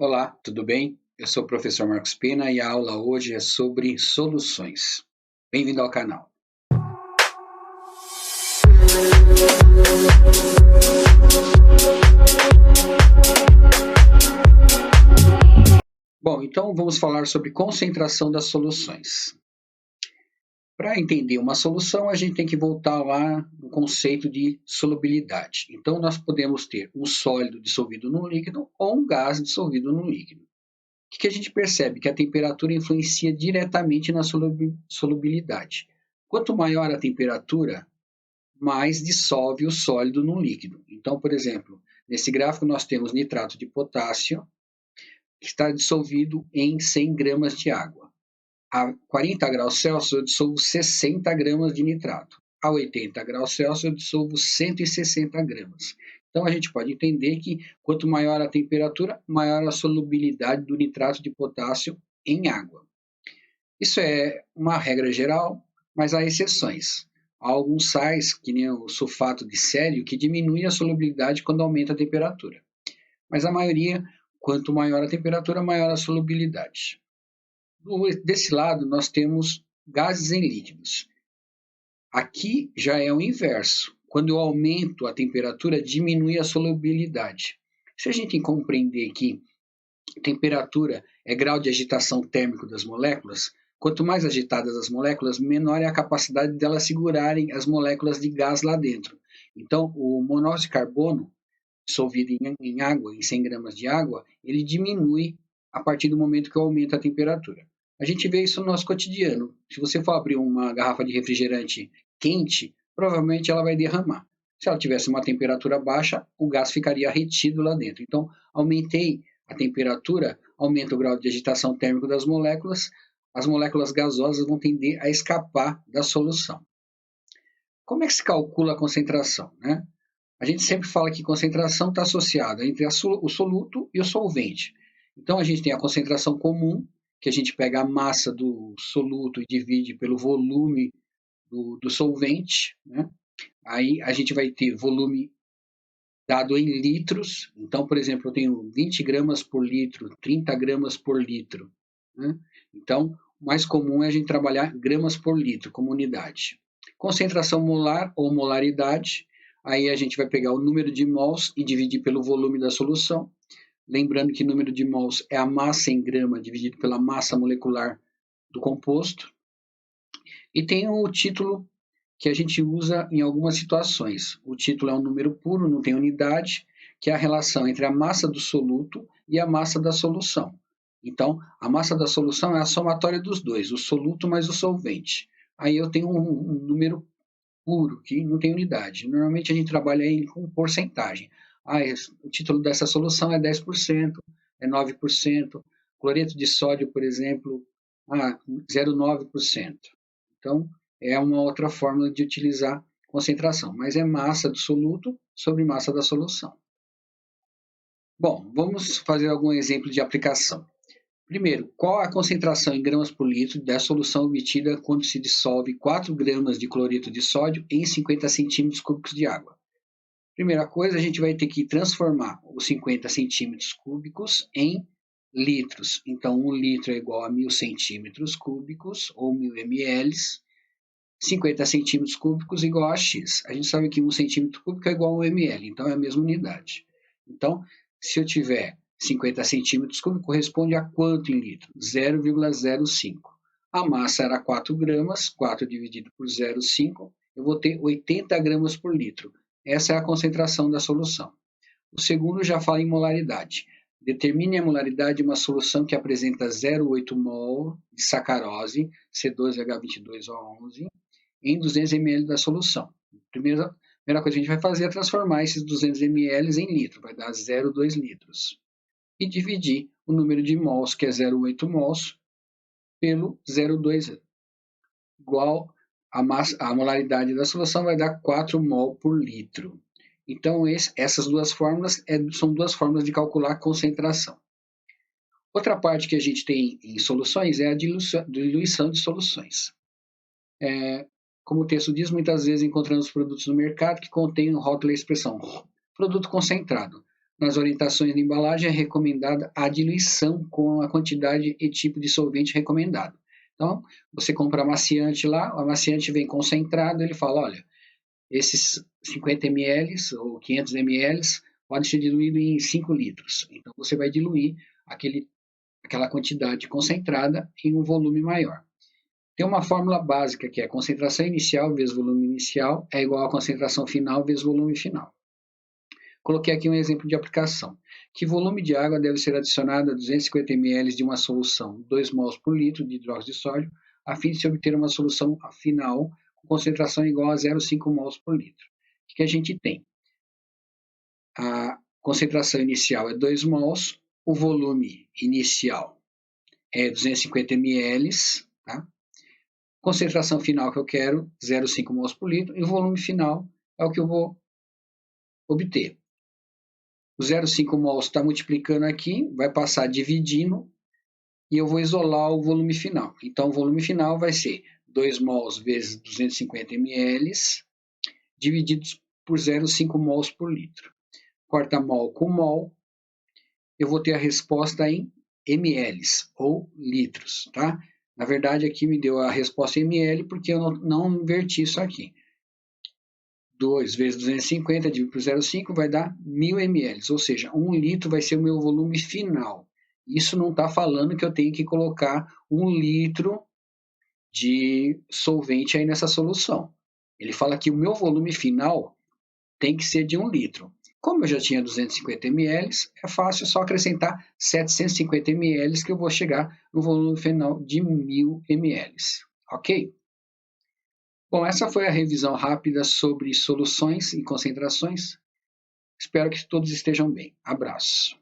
Olá, tudo bem? Eu sou o professor Marcos Pena e a aula hoje é sobre soluções. Bem-vindo ao canal. Bom, então vamos falar sobre concentração das soluções. Para entender uma solução, a gente tem que voltar lá no conceito de solubilidade. Então, nós podemos ter um sólido dissolvido num líquido ou um gás dissolvido num líquido. O que a gente percebe? Que a temperatura influencia diretamente na solubilidade. Quanto maior a temperatura, mais dissolve o sólido no líquido. Então, por exemplo, nesse gráfico nós temos nitrato de potássio, que está dissolvido em 100 gramas de água. A 40 graus Celsius eu dissolvo 60 gramas de nitrato. A 80 graus Celsius eu dissolvo 160 gramas. Então a gente pode entender que quanto maior a temperatura, maior a solubilidade do nitrato de potássio em água. Isso é uma regra geral, mas há exceções. Há alguns sais, que nem o sulfato de célio, que diminui a solubilidade quando aumenta a temperatura. Mas a maioria, quanto maior a temperatura, maior a solubilidade. Desse lado, nós temos gases em líquidos. Aqui já é o inverso. Quando eu aumento a temperatura, diminui a solubilidade. Se a gente compreender que temperatura é grau de agitação térmico das moléculas, quanto mais agitadas as moléculas, menor é a capacidade delas segurarem as moléculas de gás lá dentro. Então, o monóxido de carbono, dissolvido em água, em 100 gramas de água, ele diminui a partir do momento que eu aumento a temperatura. A gente vê isso no nosso cotidiano. Se você for abrir uma garrafa de refrigerante quente, provavelmente ela vai derramar. Se ela tivesse uma temperatura baixa, o gás ficaria retido lá dentro. Então, aumentei a temperatura, aumenta o grau de agitação térmico das moléculas, as moléculas gasosas vão tender a escapar da solução. Como é que se calcula a concentração, né? A gente sempre fala que concentração está associada entre o soluto e o solvente. Então, a gente tem a concentração comum, que a gente pega a massa do soluto e divide pelo volume do solvente, né? Aí a gente vai ter volume dado em litros. Então, por exemplo, eu tenho 20 gramas por litro, 30 gramas por litro, né? Então, o mais comum é a gente trabalhar gramas por litro como unidade. Concentração molar ou molaridade, aí a gente vai pegar o número de mols e dividir pelo volume da solução. Lembrando que o número de mols é a massa em grama dividido pela massa molecular do composto. E tem o título que a gente usa em algumas situações. O título é um número puro, não tem unidade, que é a relação entre a massa do soluto e a massa da solução. Então, a massa da solução é a somatória dos dois, o soluto mais o solvente. Aí eu tenho um número puro, que não tem unidade. Normalmente a gente trabalha aí com porcentagem. O título dessa solução é 10%, é 9%. Cloreto de sódio, por exemplo, 0,9%. Então, é uma outra forma de utilizar concentração, mas é massa do soluto sobre massa da solução. Bom, vamos fazer algum exemplo de aplicação. Primeiro, qual a concentração em gramas por litro da solução obtida quando se dissolve 4 gramas de cloreto de sódio em 50 centímetros cúbicos de água? Primeira coisa, a gente vai ter que transformar os 50 centímetros cúbicos em litros. Então, 1 litro é igual a 1.000 centímetros cúbicos, ou 1.000 ml. 50 centímetros cúbicos igual a X. A gente sabe que 1 centímetro cúbico é igual a 1 ml, então é a mesma unidade. Então, se eu tiver 50 centímetros cúbicos, corresponde a quanto em litro? 0,05. A massa era 4 gramas, 4 dividido por 0,5, eu vou ter 80 gramas por litro. Essa é a concentração da solução. O segundo já fala em molaridade. Determine a molaridade de uma solução que apresenta 0,8 mol de sacarose, C2H22O11, em 200 ml da solução. Primeira coisa que a gente vai fazer é transformar esses 200 ml em litro, vai dar 0,2 litros. E dividir o número de mols, que é 0,8 mols, pelo 0,2, igual a molaridade da solução vai dar 4 mol por litro. Então, essas duas fórmulas são duas formas de calcular a concentração. Outra parte que a gente tem em soluções é a diluição de soluções. Como o texto diz, muitas vezes encontramos produtos no mercado que contêm no rótulo a expressão produto concentrado. nas orientações de embalagem é recomendada a diluição com a quantidade e tipo de solvente recomendado. Então, você compra amaciante lá, o amaciante vem concentrado, ele fala, olha, esses 50 ml ou 500 ml pode ser diluído em 5 litros. Então, você vai diluir aquela quantidade concentrada em um volume maior. Tem uma fórmula básica que é concentração inicial vezes volume inicial é igual a concentração final vezes volume final. Coloquei aqui um exemplo de aplicação. Que volume de água deve ser adicionado a 250 ml de uma solução 2 mols por litro de hidróxido de sódio, a fim de se obter uma solução final com concentração igual a 0,5 mols por litro. O que a gente tem? A concentração inicial é 2 mols, o volume inicial é 250 ml, tá? Concentração final que eu quero, 0,5 mols por litro, e o volume final é o que eu vou obter. O 0,5 mols está multiplicando aqui, vai passar dividindo, e eu vou isolar o volume final. Então, o volume final vai ser 2 mols vezes 250 ml, divididos por 0,5 mols por litro. Corta mol com mol, eu vou ter a resposta em ml, ou litros, tá? Na verdade, aqui me deu a resposta em ml, porque eu não inverti isso aqui. 2 vezes 250 dividido por 0,5 vai dar 1000 ml, ou seja, 1 litro vai ser o meu volume final. Isso não está falando que eu tenho que colocar 1 litro de solvente aí nessa solução. Ele fala que o meu volume final tem que ser de 1 litro. Como eu já tinha 250 ml, é fácil só acrescentar 750 ml que eu vou chegar no volume final de 1000 ml. Ok? Bom, essa foi a revisão rápida sobre soluções e concentrações. Espero que todos estejam bem. Abraço.